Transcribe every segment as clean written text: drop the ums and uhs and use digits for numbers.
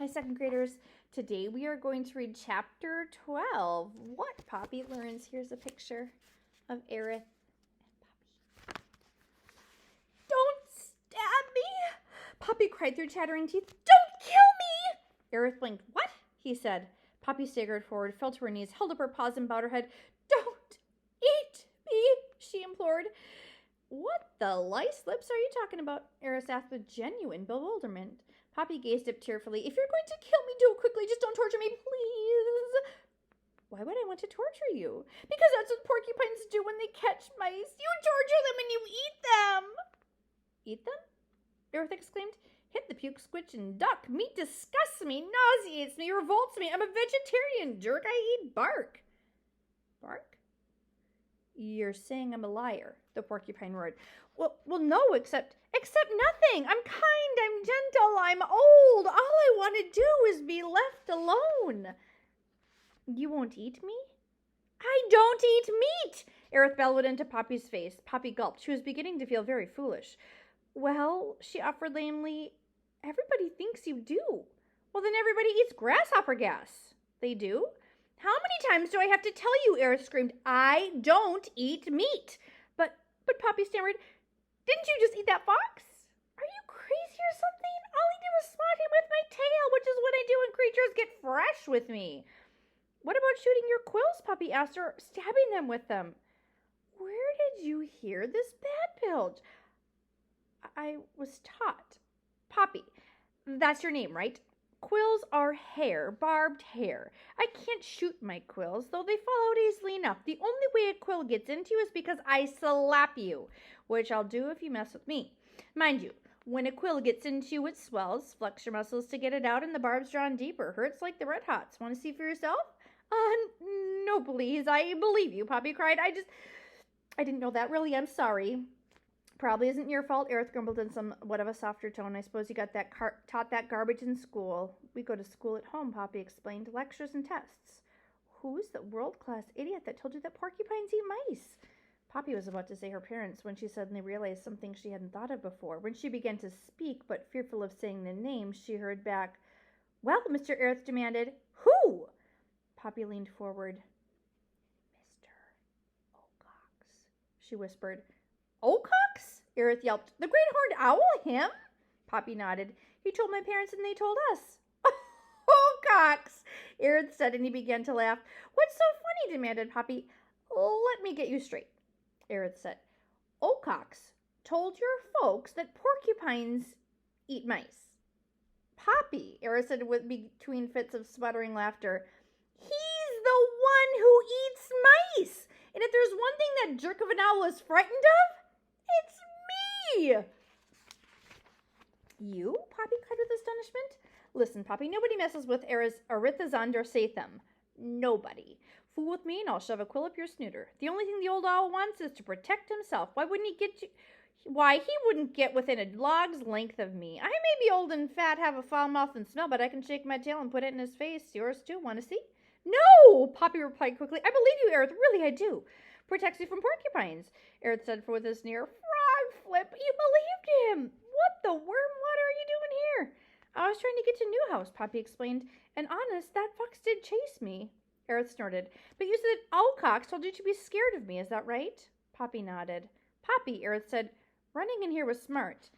Hi, second graders. Today we are going to read chapter 12. What Poppy learns. Here's a picture of Aerith and Poppy. Don't stab me! Poppy cried through chattering teeth. Don't kill me! Aerith blinked. What? He said. Poppy staggered forward, fell to her knees, held up her paws, and bowed her head. Don't eat me, she implored. What the lice lips are you talking about? Aerith asked with genuine bewilderment. Poppy gazed up tearfully. If you're going to kill me, do it quickly. Just don't torture me, please. Why would I want to torture you? Because that's what porcupines do when they catch mice. You torture them and you eat them. Eat them? Aerith exclaimed. Hit the puke, squitch, and duck. Meat disgusts me, nauseates me, revolts me. I'm a vegetarian, jerk. I eat bark. Bark? You're saying I'm a liar, the porcupine roared. Well, no, except nothing. I'm kind, I'm gentle, I'm old. All I want to do is be left alone. You won't eat me? I don't eat meat, Aerith bellowed into Poppy's face. Poppy gulped. She was beginning to feel very foolish. Well, she offered lamely, everybody thinks you do. Well, then everybody eats grasshopper gas. They do? How many times do I have to tell you? Aerith screamed. I don't eat meat. But Poppy stammered. Didn't you just eat that fox? Are you crazy or something? All I did was swat him with my tail, which is what I do when creatures get fresh with me. What about shooting your quills? Poppy asked her, stabbing them with them. Where did you hear this bad bilge? I was taught. Poppy, that's your name, right? Quills are hair, barbed hair. I can't shoot my quills, though they fall out easily enough. The only way a quill gets into you is because I slap you, which I'll do if you mess with me. Mind you, when a quill gets into you, it swells. Flex your muscles to get it out, and the barb's drawn deeper. Hurts like the red hots. Want to see for yourself? No, please. I believe you, Poppy cried. I didn't know that. Really, I'm sorry. Probably isn't your fault, Aerith grumbled in somewhat of a softer tone. I suppose you got taught that garbage in school. We go to school at home, Poppy explained. Lectures and tests. Who's the world-class idiot that told you that porcupines eat mice? Poppy was about to say her parents when she suddenly realized something she hadn't thought of before. When she began to speak, but fearful of saying the name, she heard back, Well, Mr. Aerith demanded, Who? Poppy leaned forward. Mr. Ocox, she whispered. Ocox? Aerith yelped. The great horned owl? Him? Poppy nodded. He told my parents and they told us. Ocox! Aerith said, and he began to laugh. What's so funny? Demanded Poppy. Let me get you straight, Aerith said. Ocox told your folks that porcupines eat mice. Poppy, Aerith said between fits of sputtering laughter. He's the one who eats mice! And if there's one thing that jerk of an owl is frightened of, it's me! You? Poppy cried with astonishment. Listen, Poppy, nobody messes with Arithazandar Satham. Nobody. Fool with me and I'll shove a quill up your snooter. The only thing the old owl wants is to protect himself. Why wouldn't he get you? Why, he wouldn't get within a log's length of me. I may be old and fat, have a foul mouth and smell, but I can shake my tail and put it in his face. Yours too. Want to see? No, Poppy replied quickly. I believe you, Aerith. Really, I do. Protects you from porcupines, Aerith said with a sneer. Frog flip, you believed him. What the worm water are you doing here? I was trying to get to Newhouse, Poppy explained. And honest, that fox did chase me. Aerith snorted. But you said Ocox told you to be scared of me, is that right? Poppy nodded. Poppy, Aerith said, running in here was smart.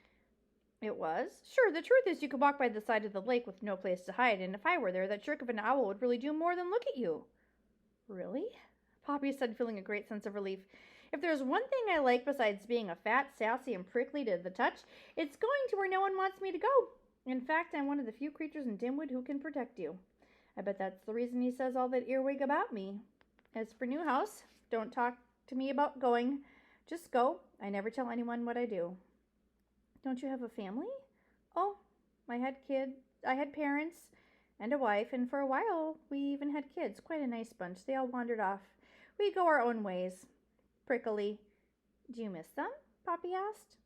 It was? Sure, the truth is you could walk by the side of the lake with no place to hide, and if I were there, that jerk of an owl would really do more than look at you. Really? Poppy said, feeling a great sense of relief. If there's one thing I like besides being a fat, sassy, and prickly to the touch, it's going to where no one wants me to go. In fact, I'm one of the few creatures in Dimwood who can protect you. I bet that's the reason he says all that earwig about me. As for Newhouse, don't talk to me about going. Just go. I never tell anyone what I do. Don't you have a family? Oh, I had parents and a wife, and for a while we even had kids. Quite a nice bunch. They all wandered off. We go our own ways. Prickly. Do you miss them? Poppy asked.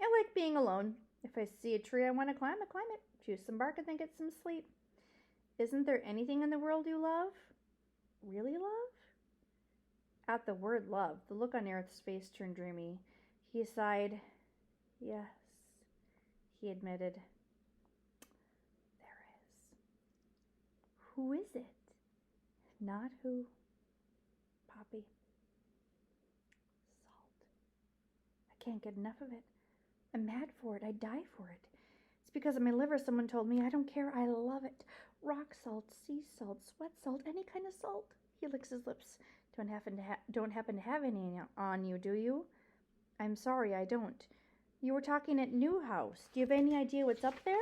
I like being alone. If I see a tree I want to climb, I climb it. Chew some bark and then get some sleep. Isn't there anything in the world you love? Really love? At the word love, the look on Aerith's face turned dreamy. He sighed. Yes, he admitted. There is. Who is it? Not who, Poppy. Salt. I can't get enough of it. I'm mad for it. I'd die for it. It's because of my liver, someone told me. I don't care. I love it. Rock salt, sea salt, sweat salt, any kind of salt. He licks his lips. Don't happen to have any on you, do you? I'm sorry, I don't. You were talking at Newhouse. Do you have any idea what's up there?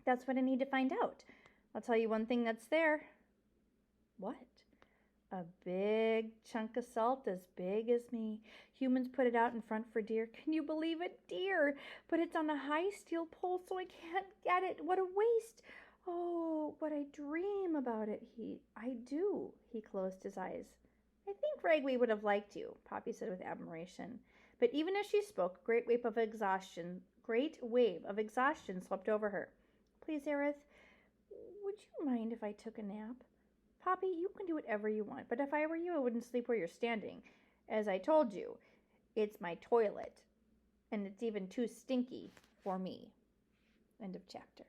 That's what I need to find out. I'll tell you one thing that's there. What? A big chunk of salt as big as me. Humans put it out in front for deer. Can you believe it? Deer! But it's on a high steel pole, so I can't get it. What a waste! Oh, but I dream about it. I do. He closed his eyes. I think Ragweed would have liked you, Poppy said with admiration. But even as she spoke, a great wave of exhaustion swept over her. Please, Aerith, would you mind if I took a nap? Poppy, you can do whatever you want, but if I were you, I wouldn't sleep where you're standing. As I told you, it's my toilet, and it's even too stinky for me. End of chapter.